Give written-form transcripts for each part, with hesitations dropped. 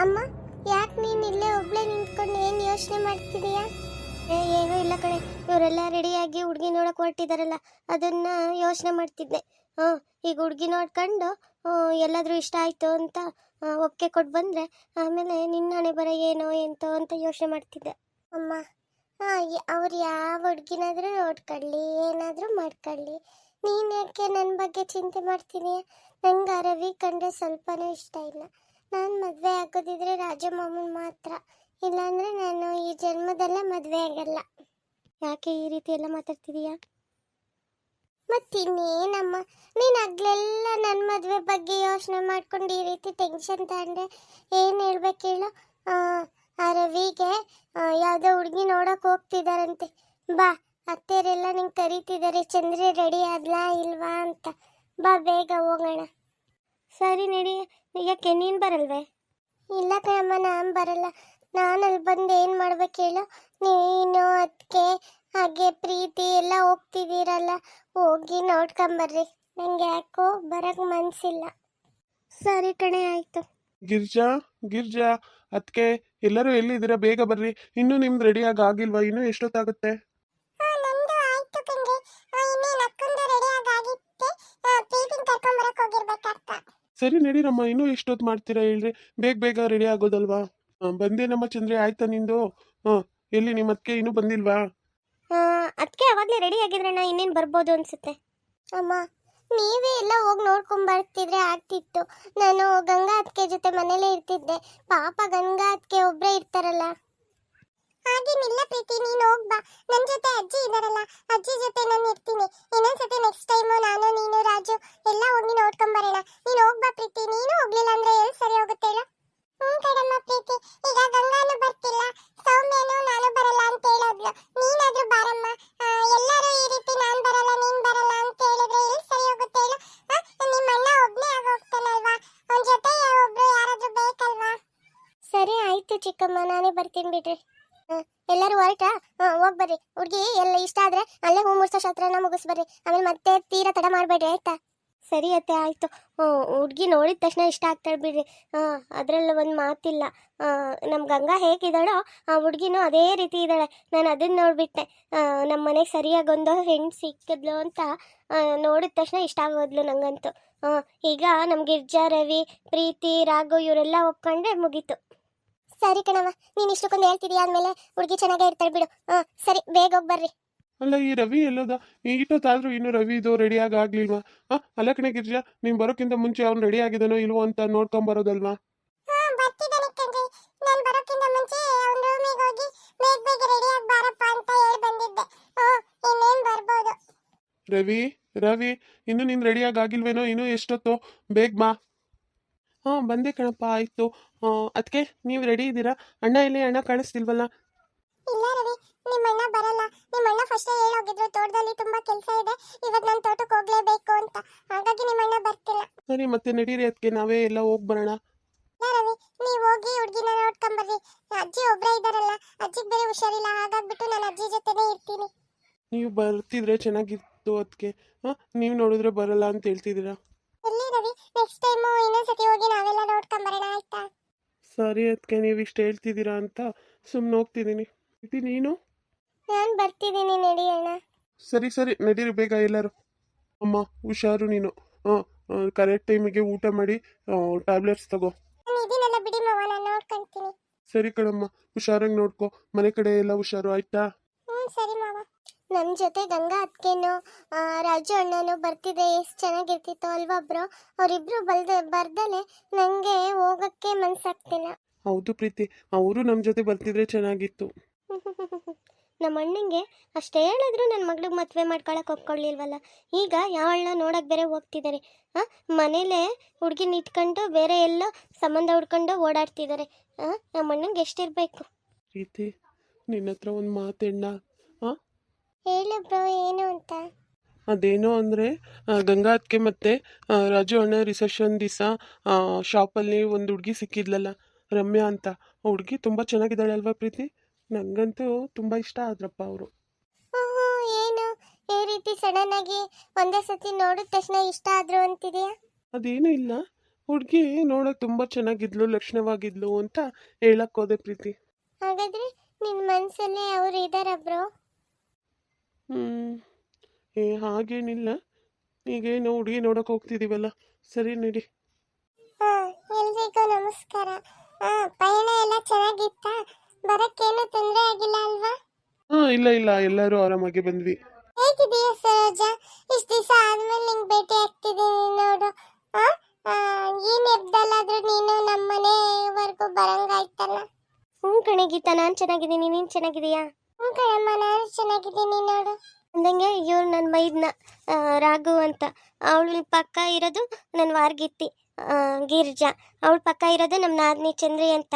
ಅಮ್ಮ, ಯಾಕೆ ನೀನು ಇಲ್ಲೇ ಒಬ್ಳೆ ನಿಂತ್ಕೊಂಡು ಏನು ಯೋಚನೆ ಮಾಡ್ತಿದೀಯಾ? ಏನೂ ಇಲ್ಲ ಕಣೆ, ಇವರೆಲ್ಲ ರೆಡಿಯಾಗಿ ಹುಡುಗಿ ನೋಡಕ್ಕೆ ಹೊರಟಿದಾರಲ್ಲ, ಅದನ್ನ ಯೋಚನೆ ಮಾಡ್ತಿದ್ದೆ. ಈಗ ಹುಡುಗಿ ನೋಡ್ಕೊಂಡು ಎಲ್ಲಾದರೂ ಇಷ್ಟ ಆಯಿತು ಅಂತ ಒಪ್ಪಿಗೆ ಕೊಟ್ಟು ಬಂದರೆ ಆಮೇಲೆ ನಿನ್ನ ಹಣೆ ಬರ ಏನೋ ಎಂತೋ ಅಂತ ಯೋಚನೆ ಮಾಡ್ತಿದ್ದೆ. ಅಮ್ಮ, ಅವ್ರು ಯಾವ ಹುಡುಗಿನಾದರೂ ನೋಡ್ಕೊಳ್ಳಿ, ಏನಾದರೂ ಮಾಡ್ಕೊಳ್ಳಿ, ನೀನು ಯಾಕೆ ನನ್ನ ಬಗ್ಗೆ ಚಿಂತೆ ಮಾಡ್ತೀನಿ? ನಂಗೆ ಆ ರವಿ ಕಂಡ್ರೆ ಸ್ವಲ್ಪನೂ ಇಷ್ಟ ಇಲ್ಲ. ನಾನು ಮದುವೆ ಆಗೋದಿದ್ರೆ ರಾಜಮಾಮನ್ ಮಾತ್ರ, ಇಲ್ಲಾಂದರೆ ನಾನು ಈ ಜನ್ಮದಲ್ಲೇ ಮದುವೆ ಆಗಲ್ಲ. ಯಾಕೆ ಈ ರೀತಿ ಎಲ್ಲ ಮಾತಾಡ್ತಿದೀಯಾ? ಮತ್ತಿನ್ನೇನಮ್ಮ, ನೀನು ಹಗ್ಲೆಲ್ಲ ನನ್ನ ಮದುವೆ ಬಗ್ಗೆ ಯೋಚನೆ ಮಾಡ್ಕೊಂಡು ಈ ರೀತಿ ಟೆನ್ಷನ್ ತಗೊಂಡೆ ಏನು ಹೇಳ್ಬೇಕು ಹೇಳು? ಆ ರವಿಗೆ ಯಾವುದೋ ಹುಡುಗಿ ನೋಡೋಕೆ ಹೋಗ್ತಿದಾರಂತೆ. ಬಾ, ಅತ್ತೆಯರೆಲ್ಲ ನಿಂಗೆ ಕರೀತಿದ್ದಾರೆ, ಚಂದ್ರಿ ರೆಡಿ ಆದ್ಲಾ ಇಲ್ವಾ ಅಂತ. ಬಾ, ಬೇಗ ಹೋಗೋಣ. ಸರಿ ನಡಿ. ಯಾಕೆ ನೀನು ಬರಲ್ವೇ? ಇಲ್ಲ ಕಣಮ್ಮ, ನಾನು ಬರಲ್ಲ. ನಾನು ಅಲ್ಲಿ ಬಂದು ಏನು ಮಾಡ್ಬೇಕು ಹೇಳು? ನೀನು ಅದಕ್ಕೆ ಹಾಗೆ ಪ್ರೀತಿ ಎಲ್ಲ ಹೋಗ್ತಿದ್ದೀರಲ್ಲ, ಹೋಗಿ ನೋಡ್ಕೊಂಬರ್ರಿ. ನಂಗೆ ಯಾಕೋ ಬರಕ್ಕೆ ಮನಸ್ಸಿಲ್ಲ. ಸರಿ ಕಣೆ, ಆಯಿತು. ಗಿರ್ಜಾ, ಗಿರ್ಜಾ, ಅದಕ್ಕೆ ಎಲ್ಲರೂ ಎಲ್ಲಿದ್ದೀರಾ? ಬೇಗ ಬರ್ರಿ. ಇನ್ನೂ ನಿಮ್ದು ರೆಡಿಯಾಗಿ ಆಗಿಲ್ವಾ? ಇನ್ನೂ ಎಷ್ಟೊತ್ತಾಗುತ್ತೆ? ಸರಿ ನಡೀರಮ್ಮ, ಇನ್ನೂ ಎಷ್ಟೊತ್ತು ಮಾಡ್ತೀರಾ ಹೇಳ್ರಿ? ಬೇಗ ಬೇಗ ರೆಡಿ ಆಗೋದಲ್ವಾ? ಬಂದೇನಮ್ಮ ಚಂದ್ರಿ, ಆಯ್ತಾ ನಿಂದು? ಎಲ್ಲಿ ನಿಮ್ಮ ಅದಕ್ಕೆ ಇನ್ನೂ ಬಂದಿಲ್ವಾ? ಅದಕ್ಕೆ ಅವಾಗಲೇ ರೆಡಿ ಆಗಿದ್ರಣ್ಣ, ಇನ್ನೇನು ಬರ್ಬೋದು ಅನ್ಸುತ್ತೆ. ಅಮ್ಮ, ನೀವೇ ಎಲ್ಲ ಹೋಗಿ ನೋಡ್ಕೊಂಬರ್ತಿದ್ರೆ ಆಗ್ತಿತ್ತು. ನಾನು ಗಂಗಾ ಅದಕ್ಕೆ ಜೊತೆ ಮನೇಲೇ ಇರ್ತಿದ್ದೆ. ಪಾಪ ಗಂಗಾ ಅದಕ್ಕೆ ಒಬ್ಬರೇ ಇರ್ತಾರಲ್ಲ. ಹಾಗೇನಿಲ್ಲ ಪ್ರೀತಿ, ನೀನು ಹೋಗ್ಬಾ. ನನ್ನ ಜೊತೆ ಅಜ್ಜಿ ಇದಾರಲ್ಲ, ಅಜ್ಜಿ ಜೊತೆ ನಾನು ಇರ್ತೀನಿ. ಇನ್ನೊಂದ್ಸತಿ ನೆಕ್ಸ್ಟ್ ಟೈಮು ನಾನು ನೀನು ರಾಜು ಎಲ್ಲ ಹೋಗಿ ನೋಡ್ಕೊಂಬರೋಣ. ನೀನು ಹೋಗ್ಬಾ ಪ್ರೀತಿ. ನೀನು ಹೋಗ್ಲಿಲ್ಲ ಅಂದ್ರೆ ಎಲ್ಲಿ ಸರಿ ಹೋಗುತ್ತೆ ಹೇಳು? ಕಡಮ್ಮ ಪ್ರೀತಿ, ಈಗ ಗಂಗಾನು ಬರ್ತಿಲ್ಲ, ಸೌಮ್ಯನು ನಾನು ಬರಲ್ಲ ಅಂತ ಹೇಳಿದ್ಲು. ನೀನಾದ್ರೂ ಬಾರಮ್ಮ. ಎಲ್ಲರೂ ಈ ರೀತಿ ನಾನು ಬರಲ್ಲ ನೀನು ಬರಲ್ಲ ಅಂತ ಹೇಳಿದ್ರೆ ಎಲ್ಲಿ ಸರಿ ಹೋಗುತ್ತೆ ಹೇಳು? ನಿಮ್ಮ ಅಣ್ಣ ಒಬ್ಬನೇ ಆಗೋಗ್ತಾನಲ್ವಾ, ಅವನ ಜೊತೆ ಒಬ್ರು ಯಾರಾದ್ರೂ ಬೇಕಲ್ವಾ? ಸರಿ ಆಯ್ತು ಚಿಕ್ಕಮ್ಮ, ನಾನೇ ಬರ್ತೀನಿ ಬಿಡ್ರಿ. ಎಲ್ಲರೂ ಹೊರಟಾ? ಹೋಗ್ಬರ್ರಿ. ಹುಡುಗಿ ಎಲ್ಲ ಇಷ್ಟ ಆದ್ರೆ ಅಲ್ಲೇ ಹೂ ಮುಡ್ಸೋ ಶಾಸ್ತ್ರನ ಮುಗಿಸ್ಬರ್ರಿ. ಆಮೇಲೆ ಮತ್ತೆ ತೀರಾ ತಡ ಮಾಡಬೇಡ್ರಿ, ಆಯ್ತಾ? ಸರಿ ಅತ್ತೆ, ಆಯಿತು. ಹುಡುಗಿ ನೋಡಿದ ತಕ್ಷಣ ಇಷ್ಟ ಆಗ್ತಾಳೆ ಬಿಡ್ರಿ. ಅದರಲ್ಲಿ ಒಂದು ಮಾತಿಲ್ಲ. ನಮ್ಮ ಗಂಗಾ ಹೇಗಿದ್ದಾಳೋ ಆ ಹುಡುಗಿನೂ ಅದೇ ರೀತಿ ಇದ್ದಾಳೆ. ನಾನು ಅದನ್ನು ನೋಡಿಬಿಟ್ಟೆ. ನಮ್ಮ ಮನೆಗೆ ಸರಿಯಾಗಿ ಒಂದು ಹೆಣ್ಣು ಸಿಕ್ಕಿದ್ಲು ಅಂತ ನೋಡಿದ ತಕ್ಷಣ ಇಷ್ಟ ಆಗೋದ್ಲು ನನಗಂತೂ. ಈಗ ನಮ್ಮ ಗಿರ್ಜಾ, ರವಿ, ಪ್ರೀತಿ, ರಾಘು ಇವರೆಲ್ಲ ಒಪ್ಕೊಂಡ್ರೆ ಮುಗೀತು. ಸರಿ ಕಣವ, ನೀನು ಇಷ್ಟಕ್ಕೊಂದು ಹೇಳ್ತಿದೀಯ ಅಂದಮೇಲೆ ಹುಡುಗಿ ಚೆನ್ನಾಗೇ ಇರ್ತಾಳೆ ಬಿಡು. ಸರಿ, ಬೇಗ ಹೋಗಿ ಬರ್ರಿ. ಅಲ್ಲ, ಈ ರವಿ ಎಲ್ಲೋದ? ಇಷ್ಟೊತ್ತಾದ್ರೂ ಇನ್ನೂ ರವಿ ಇದು ರೆಡಿಯಾಗಿ ಆಗ್ಲಿಲ್ವಾ? ಅಲ್ಲ ಕಣೆ ಗಿರ್ಜಾ, ನೀನು ಬರೋಕ್ಕಿಂತ ಮುಂಚೆ ಅವ್ನು ರೆಡಿ ಆಗಿದ್ದಾನೋ ಇಲ್ವೋ ಅಂತ ನೋಡ್ಕೊಂಬರೋದಲ್ವಾ? ರವಿ, ರವಿ, ಇನ್ನೂ ನೀನು ರೆಡಿಯಾಗಿ ಆಗಿಲ್ವೇನೋ? ಇನ್ನೂ ಎಷ್ಟೊತ್ತು? ಬೇಗ ಬಾ. ಬಂದೆ ಕಣಪ್ಪ, ಆಯಿತು. ಅದಕ್ಕೆ ನೀವು ರೆಡಿ ಇದ್ದೀರಾ? ಅಣ್ಣ ಇಲ್ಲಿ, ಅಣ್ಣ ಕಾಣಿಸ್ತಿಲ್ವಲ್ಲ? ಇಲ್ಲ ರವಿ, ನಿಮ್ಮ ಅಣ್ಣ ಬರಲ್ಲ. ನಿಮ್ಮ ಅಣ್ಣ ಫಸ್ಟೇ ಹೇಳೋಗಿದ್ರು, ತೋಟದಲ್ಲಿ ತುಂಬಾ ಕೆಲಸ ಇದೆ, ಇವತ್ತು ನಾನು ತೋಟಕ್ಕೆ ಹೋಗ್ಲೇಬೇಕು ಅಂತ. ಹಾಗಾಗಿ ನಿಮ್ಮ ಅಣ್ಣ ಬರ್ತಿಲ್ಲ. ಸರಿ, ಮತ್ತೆ ನಡೀರಿ, ಅದಕ್ಕೆ ನಾವೇ ಎಲ್ಲ ಹೋಗಿ ಬರೋಣ. ಇಲ್ಲ ರವಿ, ನೀವು ಹೋಗಿ ಹುಡುಗಿನ ನೋಡ್ಕೊಂಬರ್ರಿ. ಅಜ್ಜಿ ಒಬ್ಬರೇ ಇದ್ದಾರಲ್ಲ, ಅಜ್ಜಿಗೆ ಬೇರೆ ಹುಷಾರಿಲ್ಲ, ಹಾಗಾಗ್ಬಿಟ್ಟು ನಾನು ಅಜ್ಜಿ ಜೊತೆನೇ ಇರ್ತೀನಿ. ನೀವು ಬರ್ತಿದ್ರೆ ಚೆನ್ನಾಗಿತ್ತು. ಅದಕ್ಕೆ ನೀವು ನೋಡಿದ್ರೆ ಬರಲ್ಲ ಅಂತ ಹೇಳ್ತಿದ್ದೀರಾ? ಎಲ್ಲಿ ರವಿ, ನೆಕ್ಸ್ಟ್ ಟೈಮು ಇನ್ನೊಂದ್ಸತಿ ಹೋಗಿ ನಾವೆಲ್ಲ ನೋಡ್ಕೊಂಬರೋಣ, ಆಯ್ತಾ? ಸರಿ, ಅದಕ್ಕೆ ನೀವು ಇಷ್ಟು ಹೇಳ್ತಿದ್ದೀರಾ ಅಂತ ಸುಮ್ಮನೆ ಹೋಗ್ತಿದ್ದೀನಿ. ನೀನು? ನಾನು ಬರ್ತಿದ್ದೀನಿ, ನಡಿಯೋಣ. ಸರಿ ಸರಿ, ನಡೀರಿ ಬೇಗ ಎಲ್ಲರೂ. ಅಮ್ಮ, ಹುಷಾರು ನೀನು. ಕರೆಕ್ಟ್ ಟೈಮಿಗೆ ಊಟ ಮಾಡಿ ಟ್ಯಾಬ್ಲೆಟ್ಸ್ ತಗೋ. ನಾನು ಇದನ್ನೆಲ್ಲ ಬಿಡಿ ಮಾವ, ನಾನು ನೋಡ್ಕೊಂತೀನಿ. ಸರಿ ಕಣಮ್ಮ, ಹುಷಾರಾಗಿ ನೋಡ್ಕೊ. ಮನೆ ಕಡೆ ಎಲ್ಲ ಹುಷಾರು, ಆಯ್ತಾ? ಸರಿ ಮಾವ. ನನ್ನ ಜೊತೆ ಗಂಗಾ ಅತ್ತೆನೂ ರಾಜು ಅಣ್ಣನೂ ಬರ್ತಿದ್ರೆ ಎಷ್ಟು ಚೆನ್ನಾಗಿರ್ತಿತ್ತು ಅಲ್ವಾ ಬ್ರೋ? ಅವರಿಬ್ರು ಬರ್ದಲೆ ನನಗೆ ಹೋಗೋಕ್ಕೆ ಮನ್ಸಾಗ್ತಿಲ್ಲ. ಹೌದು ಪ್ರೀತಿ, ಅವರು ನಮ್ಮ ಜೊತೆ ಬರ್ತಿದ್ರೆ ಚೆನ್ನಾಗಿತ್ತು. ನಮ್ಮ ಅಣ್ಣಂಗೆ ಅಷ್ಟೇ ಹೇಳಿದ್ರು ನನ್ನ ಮಗಳಿಗೆ ಮದುವೆ ಮಾಡ್ಕೊಳಕ್ಕೆ ಒಪ್ಕೊಳ್ಳಿಲ್ವಲ್ಲ. ಈಗ ಯಾವಳನ್ನ ನೋಡಕ್ಕೆ ಬೇರೆ ಹೋಗ್ತಿದ್ದಾರೆ. ಮನೇಲೇ ಹುಡುಗಿನ ಇಟ್ಕೊಂಡು ಬೇರೆ ಎಲ್ಲೋ ಸಂಬಂಧ ಹುಡ್ಕೊಂಡು ಓಡಾಡ್ತಿದ್ದಾರೆ. ನಮ್ಮ ಅಣ್ಣಂಗೆ ಎಷ್ಟಿರಬೇಕು? ಪ್ರೀತಿ, ನಿನ್ನ ಹತ್ರ ಒಂದು ಮಾತೆಣ್ಣ. ಹೇಳು ಬ್ರೋ, ಏನು ಅಂತ? ಅದೇನೋ ಅಂದರೆ, ಗಂಗಾ ಅದಕ್ಕೆ ಮತ್ತು ರಾಜು ಅಣ್ಣ ರಿಸೆಪ್ಷನ್ ದಿವಸ ಶಾಪಲ್ಲಿ ಒಂದು ಹುಡುಗಿ ಸಿಕ್ಕಿದ್ಲಲ್ಲ, ರಮ್ಯಾ ಅಂತ. ಆ ಹುಡುಗಿ ತುಂಬ ಚೆನ್ನಾಗಿದ್ದಾಳೆ ಅಲ್ವಾ ಪ್ರೀತಿ? ನನಗಂತೂ ತುಂಬ ಇಷ್ಟ ಆದ್ರಪ್ಪ ಅವರು. ಏನು ಈ ರೀತಿ ಸಡನ್ ಆಗಿ ಒಂದೇ ಸತಿ ನೋಡಿದ ತಕ್ಷಣ ಇಷ್ಟ ಆದ್ರು ಅಂತಿದೆಯಾ? ಅದೇನೂ ಇಲ್ಲ, ಹುಡುಗಿ ನೋಡೋಕೆ ತುಂಬ ಚೆನ್ನಾಗಿದ್ಲು, ಲಕ್ಷಣವಾಗಿದ್ಲು ಅಂತ ಹೇಳಕ್ ಹೋದೆ ಪ್ರೀತಿ. ಹಾಗಾದ್ರೆ ನಿನ್ನ ಮನಸ್ಸಲ್ಲಿ ಅವ್ರು ಇದ್ದಾರಾ ಬ್ರೋ? ಹ್ಮ್. ಹಾಗೇನಿಲ್ಲ. ಈಗೇನು ಹುಡುಗಿ ನೋಡೋಕೆ ಹೋಗ್ತಿದ್ದೀವಲ್ಲ, ಸರಿ ನಡಿ. ಹಾ, ಎಲ್ರಿಗೂ ನಮಸ್ಕಾರ. ಪಯಣ ಎಲ್ಲ ಚೆನ್ನಾಗಿತ್ತಾ? ಬರಕ್ಕೇನು ತೊಂದರೆ ಆಗಿಲ್ಲ ಅಲ್ವಾ? ಇಲ್ಲ ಇಲ್ಲ, ಎಲ್ಲರೂ ಆರಾಮಾಗಿ ಬಂದ್ವಿ. ಹೇಗಿದೀಯ ಸರೋಜ? ಇಷ್ಟು ದಿವಸ ಆದ್ಮೇಲೆ ನಿಂಗೆ ಭೇಟಿ ಆಗ್ತಿದ್ದೀನಿ ನೋಡು. ಆ ಆ, ಈ ನೆಪದಲ್ಲಾದ್ರೂ ನೀನು ನಮ್ಮ ಮನೆವರೆಗೂ ಬರಂಗಾಯ್ತಲ್ಲ. ಕಣೆ ಗೀತಾ, ನಾನು ಚೆನ್ನಾಗಿದ್ದೀನಿ, ನೀನು ಚೆನ್ನಾಗಿದೀಯಾ? ಕಣಮ್ಮ, ನಾನು ಚೆನ್ನಾಗಿದ್ದೀನಿ ನೋಡು. ಅಂದಂಗೆ ಇವ್ರು ನನ್ನ ಮೈದ್ನ ರಾಘು ಅಂತ. ಅವಳ ಪಕ್ಕ ಇರೋದು ನನ್ನ ವಾರ್ಗಿತ್ತಿ ಗಿರ್ಜಾ. ಅವಳ ಪಕ್ಕ ಇರೋದು ನಮ್ಮ ನಾದಿನಿ ಚಂದ್ರಿ ಅಂತ.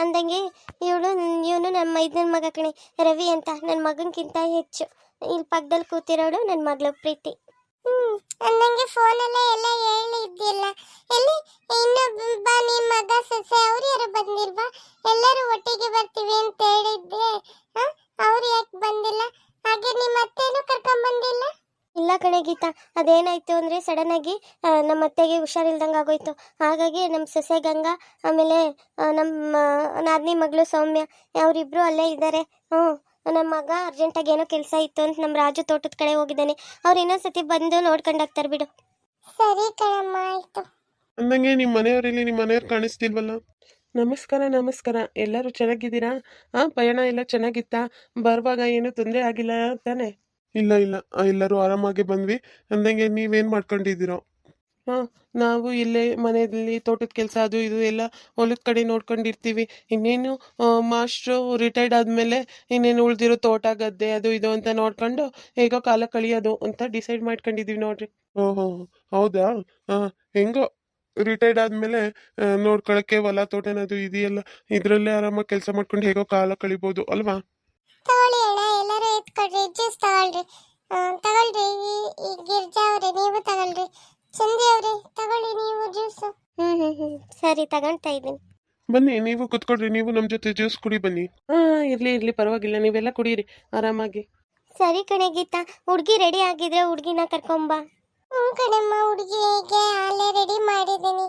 ಅಂದಂಗೆ ಇವನು ನಮ್ಮ ಮೈದನ ಮಗ ಕಣೆ, ರವಿ ಅಂತ. ನನ್ನ ಮಗನ್ಕಿಂತ ಹೆಚ್ಚು. ಇಲ್ಲಿ ಪಕ್ಕದಲ್ಲಿ ಕೂತಿರೋಳು ನನ್ನ ಮಗಳು ಪ್ರೀತಿ. ಅಂದಂಗೆ ಫೋನಲ್ಲೇ ಎಲ್ಲ ಹೇಳಿದ್ದಿಲ್ಲ. ಎಲ್ಲಿ ಇನ್ನೊಬ್ಬ ನಿಮ್ಮ ಮಗ ಸೊಸೆ ಅವ್ರು ಯಾರು ಬಂದಿಲ್ವಾ? ಎಲ್ಲರೂ ಒಟ್ಟಿಗೆ ಬರ್ತೀವಿ ಅಂತ ಹೇಳಿದ್ದೆ. ಅವ್ರು ಯಾಕೆ ಬಂದಿಲ್ಲ? ಹಾಗೆ ನಿಮ್ಮ ಅತ್ತೆನೂ ಕರ್ಕೊಂಡ್ ಬಂದಿಲ್ಲ? ಇಲ್ಲ ಕಣೆ ಗೀತಾ, ಅದೇನಾಯ್ತು ಅಂದರೆ ಸಡನ್ನಾಗಿ ನಮ್ಮ ಅತ್ತೆಗೆ ಹುಷಾರಿಲ್ದಂಗೆ ಆಗೋಯ್ತು. ಹಾಗಾಗಿ ನಮ್ಮ ಸೊಸೆ ಗಂಗಾ, ಆಮೇಲೆ ನಮ್ಮ ನಾದಿನಿ ಮಗಳು ಸೌಮ್ಯ, ಅವರಿಬ್ಬರು ಅಲ್ಲೇ ಇದ್ದಾರೆ. ನಮ್ಮ ಮಗ ಅರ್ಜೆಂಟಾಗಿ ಏನೋ ಕೆಲಸ ಇತ್ತು ಅಂತ ನಮ್ಮ ರಾಜು ತೋಟದ ಕಡೆ ಹೋಗಿದ್ದಾನೆ. ಅವ್ರು ಇನ್ನೊಂದ್ಸತಿ ಬಂದು ನೋಡ್ಕೊಂಡಾಗ್ತಾರೆ ಬಿಡು. ಸರಿ ಕಣಮ್ಮ, ಆಯ್ತು. ಅಂದಂಗೆ ನಿಮ್ಮ ಮನೆಯವರಲ್ಲಿ ನಿಮ್ಮ ಮನೆಯವ್ರು ಕಾಣಿಸ್ತಿಲ್ವಲ್ಲ? ನಮಸ್ಕಾರ ನಮಸ್ಕಾರ, ಎಲ್ಲರೂ ಚೆನ್ನಾಗಿದ್ದೀರಾ? ಪಯಣ ಎಲ್ಲ ಚೆನ್ನಾಗಿತ್ತಾ? ಬರುವಾಗ ಏನು ತೊಂದರೆ ಆಗಿಲ್ಲ ತಾನೆ? ಇಲ್ಲ ಇಲ್ಲ, ಎಲ್ಲರೂ ಆರಾಮಾಗಿ ಬಂದ್ವಿ. ಅಂದಂಗೆ ನೀವೇನು ಮಾಡ್ಕೊಂಡಿದ್ದೀರೋ? ನಾವು ಇಲ್ಲೇ ಮನೆಯಲ್ಲಿ ತೋಟದ ಕೆಲಸ ಅದು ಇದು ಎಲ್ಲ ಹೊಲದ ಕಡೆ ನೋಡ್ಕೊಂಡಿರ್ತೀವಿ. ಇನ್ನೇನು ಮಾಸ್ಟ್ರು ರಿಟೈರ್ಡ್ ಆದಮೇಲೆ ಇನ್ನೇನು ಉಳಿದಿರೋ ತೋಟ ಗದ್ದೆ ಅದು ಇದು ಅಂತ ನೋಡ್ಕೊಂಡು ಹೇಗೋ ಕಾಲ ಕಳಿಯೋದು ಅಂತ ಡಿಸೈಡ್ ಮಾಡ್ಕೊಂಡಿದ್ದೀವಿ ನೋಡ್ರಿ. ಓಹೋ, ಹೌದಾ? ಹೆಂಗೋ ರಿಟೈರ್ಡ್ ಆದಮೇಲೆ ನೋಡ್ಕೊಳಕ್ಕೆ ಹೊಲ ತೋಟನದು ಇದೆಯಲ್ಲ, ಇದರಲ್ಲೇ ಆರಾಮಾಗಿ ಕೆಲಸ ಮಾಡ್ಕೊಂಡು ಹೇಗೋ ಕಾಲ ಕಳಿಬೋದು ಅಲ್ವಾ? ತಗೊಳ್ಳಿ ಅಣ್ಣ, ಎಲ್ಲರೂ ಎತ್ಕೊಳ್ರಿ, ಜ್ಯೂಸ್ ತಗೊಳ್ರಿ. ತಗೊಳ್ರಿ, ಈ ಗಿರ್ಜಾ ಅವ್ರೆ ನೀವು ತಗೊಳ್ರಿ. ಚಂದಿ ಅವ್ರೆ ತಗೊಳ್ಳಿ ನೀವು ಜ್ಯೂಸ್. ಸರಿ, ತಗೊಳ್ತಾ ಇದ್ದೀನಿ. ಬನ್ನಿ, ನೀವು ಕುತ್ಕೊಳ್ರಿ, ನೀವು ನಮ್ಮ ಜೊತೆ ಜ್ಯೂಸ್ ಕುಡಿ ಬನ್ನಿ. ಇರ್ಲಿ ಪರವಾಗಿಲ್ಲ, ನೀವೆಲ್ಲ ಕುಡೀರಿ ಆರಾಮಾಗಿ. ಸರಿ ಕಣೆ ಗೀತಾ, ಹುಡುಗಿ ರೆಡಿ ಆಗಿದ್ರೆ ಹುಡುಗಿನ ಕರ್ಕೊಂಬ. ಕಣಮ್ಮ, ಹುಡುಗಿಗೆ ಅಲ್ಲೇ ರೆಡಿ ಮಾಡಿದ್ದೀನಿ.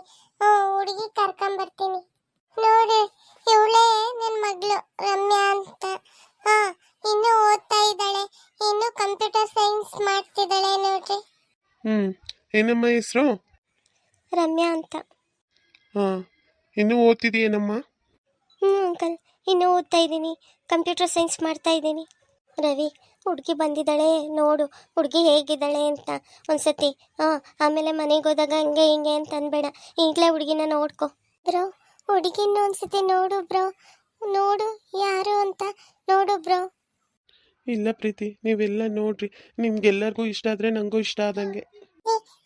ಹುಡುಗಿ ಕರ್ಕೊಂಬರ್ತೀನಿ. ನೋಡಿ, ಇವಳೇ ನನ್ನ ಮಗಳು ರಮ್ಯಾ ಅಂತ. ಇನ್ನು ಓದ್ತಾ ಇದ್ದಾಳೆ, ಇನ್ನು ಕಂಪ್ಯೂಟರ್ ಸೈನ್ಸ್ ಮಾಡ್ತಿದ್ದಾಳೆ ನೋಡ್ರಿ. ಏನಮ್ಮ ಹೆಸರು? ರಮ್ಯಾ ಅಂತ. ಇನ್ನೂ ಓದ್ತಿದೀಯೇನಮ್ಮ? ಅಂಕಲ್, ಇನ್ನೂ ಓದ್ತಾ ಇದ್ದೀನಿ, ಕಂಪ್ಯೂಟರ್ ಸೈನ್ಸ್ ಮಾಡ್ತಾ ಇದ್ದೀನಿ. ರವಿ, ಹುಡುಗಿ ಬಂದಿದ್ದಾಳೆ ನೋಡು, ಹುಡುಗಿ ಹೇಗಿದ್ದಾಳೆ ಅಂತ ಒಂದ್ಸತಿ. ಆಮೇಲೆ ಮನೆಗೆ ಹೋದಾಗ ಹಂಗೆ ಹಿಂಗೆ ಅಂತ ಅನ್ಬೇಡ, ಈಗಲೇ ಹುಡುಗಿನ ನೋಡ್ಕೊ ಬ್ರೋ. ಹುಡುಗಿನ ಒಂದ್ಸತಿ ನೋಡು ಬ್ರೋ, ನೋಡು ಯಾರು ಅಂತ ನೋಡು ಬ್ರೋ. ಇಲ್ಲ ಪ್ರೀತಿ, ನೀವೆಲ್ಲ ನೋಡ್ರಿ, ನಿಮ್ಗೆಲ್ಲರಿಗೂ ಇಷ್ಟ ಆದರೆ ನನಗೂ ಇಷ್ಟ ಆದಂಗೆ.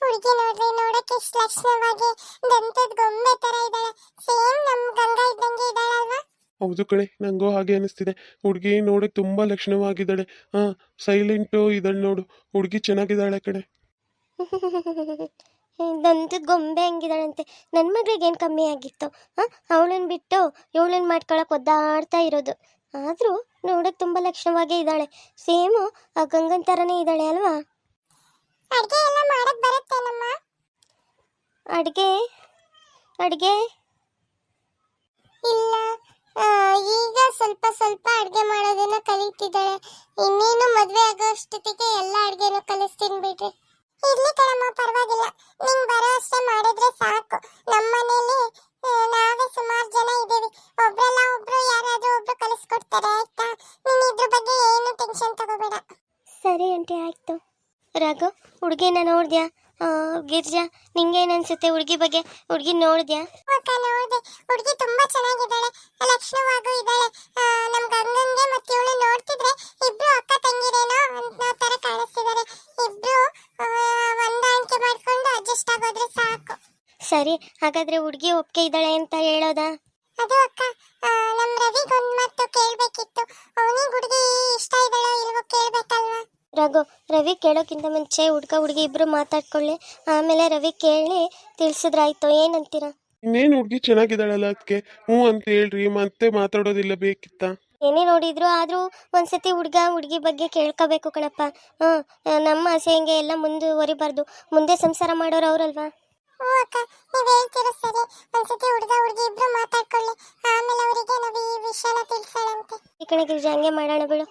ಹುಡುಗಿ ನೋಡ್ರಿ, ನೋಡಕ್ಕೆ ಎಷ್ಟು ಲಕ್ಷಣವಾಗಿ ದಂತದ ಗೊಂಬೆ ತರ ಇದ್ದಾಳೆ. ಸೇಮ್ ನಮ್ ಗಂಗಾ ಇದ್ದಂಗೆ ಇದ್ದಾಳಲ್ವಾ? ಹೌದು ಕಣೆ, ನನಗೂ ಹಾಗೆ ಅನಿಸ್ತಿದೆ. ಹುಡುಗಿ ನೋಡಕ್ಕೆ ತುಂಬ ಲಕ್ಷಣವಾಗಿದ್ದಾಳೆ. ಸೈಲೆಂಟು ಇದ್ದಾಳೆ ನೋಡು, ಹುಡುಗಿ ಚೆನ್ನಾಗಿದ್ದಾಳೆ ಕಣೆ. ದಂತದ ಗೊಂಬೆ ಹಂಗಿದ್ದಾಳಂತೆ. ನನ್ನ ಮಗಳಿಗೆ ಏನು ಕಮ್ಮಿ ಆಗಿತ್ತು? ಅವಳನ್ನ ಬಿಟ್ಟು ಇವಳನ್ನ ಮಾಡ್ಕೊಳಕ್ಕೆ ಒದ್ದಾಡ್ತಾ ಇರೋದು. ಆದರೂ ನೋಡಕ್ಕೆ ತುಂಬ ಲಕ್ಷಣವಾಗೇ ಇದ್ದಾಳೆ. ಸೇಮು ಆ ಗಂಗನ್ ಥರನೇ ಇದ್ದಾಳೆ ಅಲ್ವಾ? ಅಡುಗೆ ಎಲ್ಲ ಮಾಡಕ್ಕೆ ಬರುತ್ತೇನಮ್ಮ? ಅಡುಗೆ ಇಲ್ಲ, ಈಗ ಸ್ವಲ್ಪ ಸ್ವಲ್ಪ ಅಡುಗೆ ಮಾಡೋದನ್ನ ಕಲಿತಿದ್ದಾಳೆ. ಇನ್ನೇನು ಮದುವೆ ಆಗೋಷ್ಟೊತ್ತಿಗೆ ಎಲ್ಲ ಅಡುಗೆನೂ ಕಲಿಸ್ತೀನಿ ಬಿಡ್ರಿ. ಇರ್ಲಿ ಕಣಮ್ಮ, ಪರವಾಗಿಲ್ಲ, ನಿಂಗೆ ಬರೋ ಅಷ್ಟೇ ಮಾಡಿದ್ರೆ ಸಾಕು. ನಮ್ಮ ಮನೇಲಿ ನಾವೇ ಸುಮಾರು ಜನ ಇದ್ದೀವಿ, ಒಬ್ರಲ್ಲ ಒಬ್ರು ಯಾರಾದ್ರೂ ಒಬ್ರು ಕಲಿಸ್ಕೊಡ್ತಾರೆ, ಆಯ್ತಾ? ನೀನು ಇದ್ರ ಬಗ್ಗೆ ಏನು ಟೆನ್ಷನ್ ತಗೋಬೇಡ. ಸರಿ ಆಂಟಿ, ಆಯ್ತು. ರಾಘು, ಹುಡುಗಿನ ನೋಡಿದ್ಯಾ? ಗಿರ್ಜಾ, ನಿಂಗೇನು ಅನ್ಸುತ್ತೆ ಹುಡುಗಿ ಬಗ್ಗೆ? ಹುಡುಗಿ ನೋಡಿದ್ಯಾ? ಅಕ್ಕ, ನೋಡಿದೆ. ಹುಡುಗಿ ತುಂಬಾ ಚೆನ್ನಾಗಿದ್ದಾಳೆ, ಲಕ್ಷಣವಾಗೂ ಇದ್ದಾಳೆ. ನಮ್ಮ ಗಂಗಂಗೆ ಮತ್ತೆ ಇವಳು ನೋಡ್ತಿದ್ರೆ ಇಬ್ರು ಅಕ್ಕ ತಂಗಿರೇನೋ ಅನ್ನೋ ತರ ಕಾಣಿಸ್ತಿದ್ದಾರೆ. ಇಬ್ರು ಹೊಂದಾಣಿಕೆ ಮಾಡ್ಕೊಂಡು ಅಡ್ಜಸ್ಟ್ ಆಗೋದ್ರೆ ಸಾಕು. ಸರಿ, ಹಾಗಾದ್ರೆ ಹುಡುಗಿ ಒಪ್ಪಿಗೆ ಇದ್ದಾಳೆ ಅಂತ ಹೇಳೋದಾ? ಅದು ಅಕ್ಕ, ನಮ್ಮ ರವಿಗೆ ಒಂದು ಮಾತು ಕೇಳಬೇಕಿತ್ತು. ಅವನಿಗೆ ಹುಡುಗಿ ಇಷ್ಟ ಇದ್ದಾಳೋ ಇಲ್ವೋ ಕೇಳಬೇಕಲ್ವಾ? ರಘು, ರವಿ ಕೇಳೋಕ್ಕಿಂತ ಮುಂಚೆ ಹುಡುಗಿ ಇಬ್ರು ಮಾತಾಡ್ಕೊಳ್ಳಿ, ಆಮೇಲೆ ರವಿ ಕೇಳಿ ತಿಳಿಸಿದ್ರಾಯ್ತು. ಏನಂತೀರಾ? ಇನ್ನೇನು ಹುಡುಗಿ ಚೆನ್ನಾಗಿದ್ದಾಳಲ್ಲ, ಅದಕ್ಕೆ ಅಂತ ಹೇಳ್ರಿ, ಮತ್ತೆ ಮಾತಾಡೋದಿಲ್ಲ ಬೇಕಿತ್ತ? ಏನೇ ನೋಡಿದ್ರು ಆದರೂ ಒಂದ್ಸತಿ ಹುಡುಗಿ ಬಗ್ಗೆ ಕೇಳ್ಕೋಬೇಕು ಕಣಪ್ಪ. ನಮ್ಮ ಆಸೆ ಹೆಂಗೆ ಎಲ್ಲ ಮುಂದುವರಿಬಾರ್ದು, ಮುಂದೆ ಸಂಸಾರ ಮಾಡೋರು ಅವರಲ್ವಾ? ಹ್ಞೂ ಅಕ್ಕ, ನೀವ್ ಹೇಳ್ತಿರೋ ಸರಿ. ಒಂದ್ಸತಿ ಹುಡುಗ ಹುಡುಗಿ ಇಬ್ರು ಮಾತಾಡ್ಕೊಳ್ಳಿ, ಆಮೇಲೆ ಅವರಿಗೆ ನಾವು ಈ ವಿಷಯನ ತಿಳಿಸೋಣಂತೆ. ಈ ಕಡೆ ಗಿರಿಜಾ, ಹಂಗೆ ಮಾಡೋಣ ಬಿಡು.